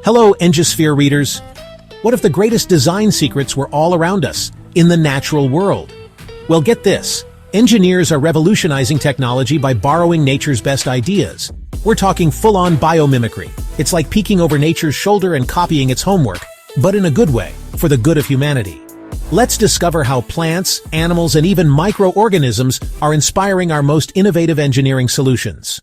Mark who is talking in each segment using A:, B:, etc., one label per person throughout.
A: Hello, Engisphere readers. What if the greatest design secrets were all around us, in the natural world? Well, get this. Engineers are revolutionizing technology by borrowing nature's best ideas. We're talking full-on biomimicry. It's like peeking over nature's shoulder and copying its homework, but in a good way, for the good of humanity. Let's discover how plants, animals, and even microorganisms are inspiring our most innovative engineering solutions.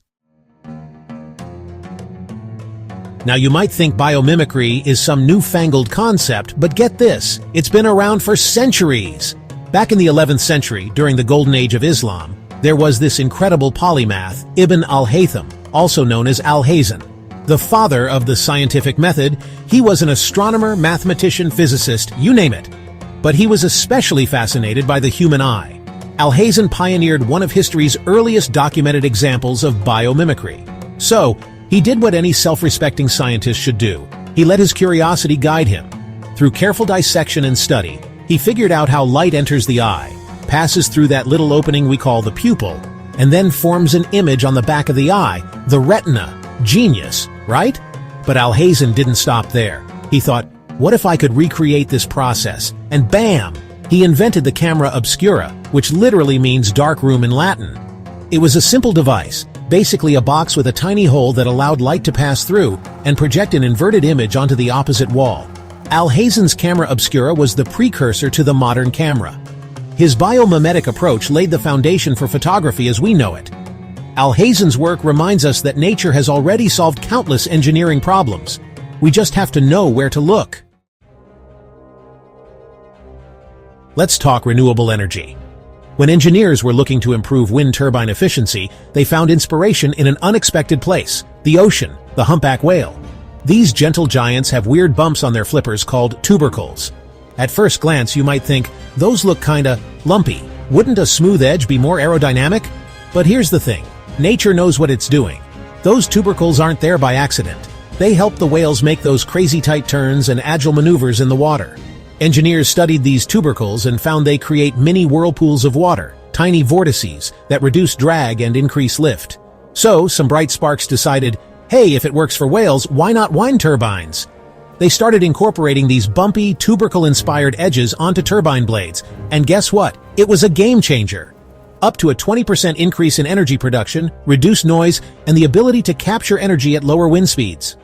A: Now, you might think biomimicry is some newfangled concept, but get this, it's been around for centuries. Back in the 11th century, during the Golden Age of Islam, there was this incredible polymath, Ibn al-Haytham, also known as al-Haytham. The father of the scientific method, he was an astronomer, mathematician, physicist, you name it. But he was especially fascinated by the human eye. Al-Haytham pioneered one of history's earliest documented examples of biomimicry. So, he did what any self-respecting scientist should do. He let his curiosity guide him. Through careful dissection and study, he figured out how light enters the eye, passes through that little opening we call the pupil, and then forms an image on the back of the eye, the retina. Genius, right? But al-Haytham didn't stop there. He thought, what if I could recreate this process? And bam! He invented the Camera Obscura, which literally means dark room in Latin. It was a simple device, basically a box with a tiny hole that allowed light to pass through and project an inverted image onto the opposite wall. Al-Haytham's Camera Obscura was the precursor to the modern camera. His biomimetic approach laid the foundation for photography as we know it. Al-Haytham's work reminds us that nature has already solved countless engineering problems. We just have to know where to look. Let's talk renewable energy. When engineers were looking to improve wind turbine efficiency, they found inspiration in an unexpected place, the ocean, the humpback whale. These gentle giants have weird bumps on their flippers called tubercles. At first glance, you might think, those look kinda lumpy. Wouldn't a smooth edge be more aerodynamic? But here's the thing. Nature knows what it's doing. Those tubercles aren't there by accident. They help the whales make those crazy tight turns and agile maneuvers in the water. Engineers studied these tubercles and found they create mini whirlpools of water, tiny vortices that reduce drag and increase lift. So, some bright sparks decided, hey, if it works for whales, why not wind turbines? They started incorporating these bumpy, tubercle-inspired edges onto turbine blades, and guess what? It was a game changer. Up to a 20% increase in energy production, reduced noise, and the ability to capture energy at lower wind speeds.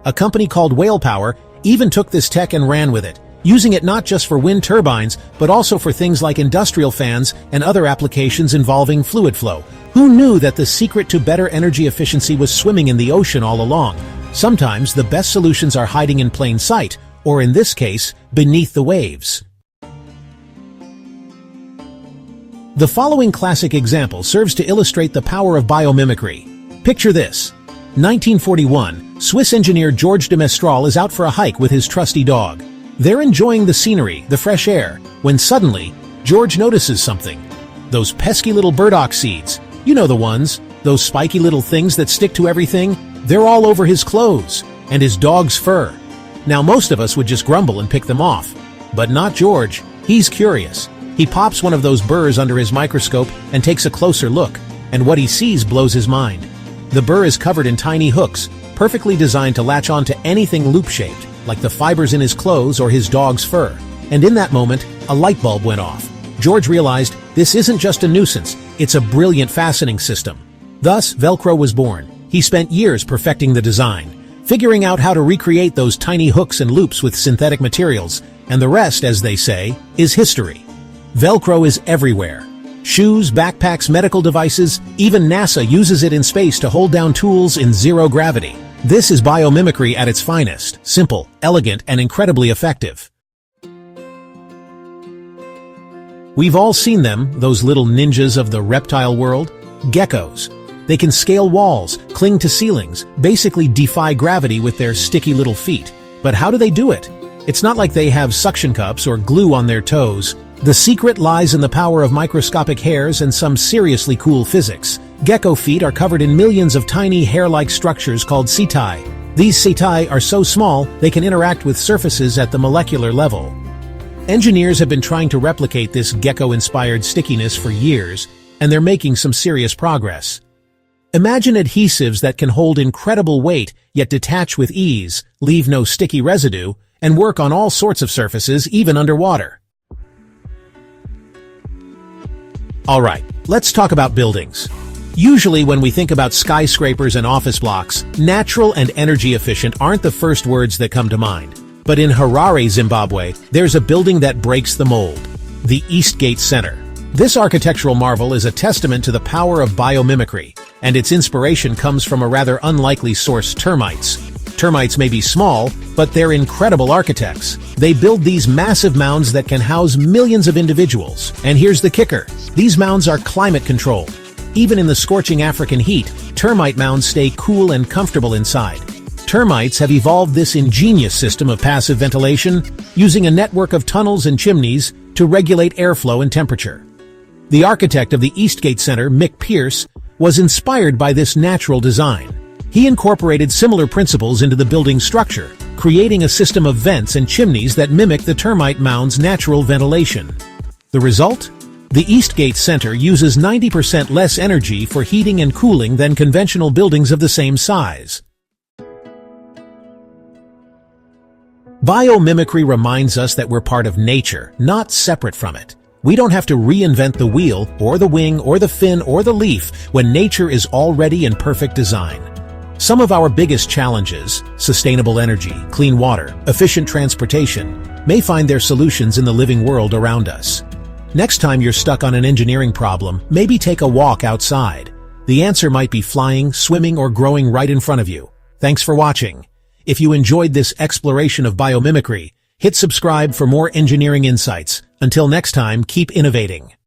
A: A company called Whale Power even took this tech and ran with it, using it not just for wind turbines, but also for things like industrial fans and other applications involving fluid flow. Who knew that the secret to better energy efficiency was swimming in the ocean all along? Sometimes the best solutions are hiding in plain sight, or in this case, beneath the waves. The following classic example serves to illustrate the power of biomimicry. Picture this. 1941, Swiss engineer Georges de Mestral is out for a hike with his trusty dog. They're enjoying the scenery, the fresh air, when suddenly, George notices something. Those pesky little burdock seeds. You know the ones, those spiky little things that stick to everything. They're all over his clothes, and his dog's fur. Now most of us would just grumble and pick them off. But not George. He's curious. He pops one of those burrs under his microscope and takes a closer look, and what he sees blows his mind. The burr is covered in tiny hooks, perfectly designed to latch onto anything loop-shaped, like the fibers in his clothes or his dog's fur. And in that moment, a light bulb went off. George realized this isn't just a nuisance, it's a brilliant fastening system. Thus, Velcro was born. He spent years perfecting the design, figuring out how to recreate those tiny hooks and loops with synthetic materials, and the rest, as they say, is history. Velcro is everywhere. Shoes, backpacks, medical devices, even NASA uses it in space to hold down tools in zero gravity. This is biomimicry at its finest, simple, elegant, and incredibly effective. We've all seen them, those little ninjas of the reptile world, geckos. They can scale walls, cling to ceilings, basically defy gravity with their sticky little feet. But how do they do it? It's not like they have suction cups or glue on their toes. The secret lies in the power of microscopic hairs and some seriously cool physics. Gecko feet are covered in millions of tiny hair-like structures called setae. These setae are so small they can interact with surfaces at the molecular level. Engineers have been trying to replicate this gecko-inspired stickiness for years, and they're making some serious progress. Imagine adhesives that can hold incredible weight, yet detach with ease, leave no sticky residue, and work on all sorts of surfaces, even underwater. Alright, let's talk about buildings. Usually when we think about skyscrapers and office blocks, natural and energy efficient aren't the first words that come to mind. But in Harare, Zimbabwe, there's a building that breaks the mold. The Eastgate Center. This architectural marvel is a testament to the power of biomimicry, and its inspiration comes from a rather unlikely source: termites. Termites may be small, but they're incredible architects. They build these massive mounds that can house millions of individuals. And here's the kicker: these mounds are climate controlled. Even in the scorching African heat, termite mounds stay cool and comfortable inside. Termites have evolved this ingenious system of passive ventilation, using a network of tunnels and chimneys to regulate airflow and temperature. The architect of the Eastgate Center, Mick Pierce, was inspired by this natural design. He incorporated similar principles into the building's structure, creating a system of vents and chimneys that mimic the termite mound's natural ventilation. The result? The Eastgate Center uses 90% less energy for heating and cooling than conventional buildings of the same size. Biomimicry reminds us that we're part of nature, not separate from it. We don't have to reinvent the wheel, or the wing, or the fin, or the leaf when nature is already in perfect design. Some of our biggest challenges, sustainable energy, clean water, efficient transportation, may find their solutions in the living world around us. Next time you're stuck on an engineering problem, maybe take a walk outside. The answer might be flying, swimming, or growing right in front of you. Thanks for watching. If you enjoyed this exploration of biomimicry, hit subscribe for more engineering insights. Until next time, keep innovating.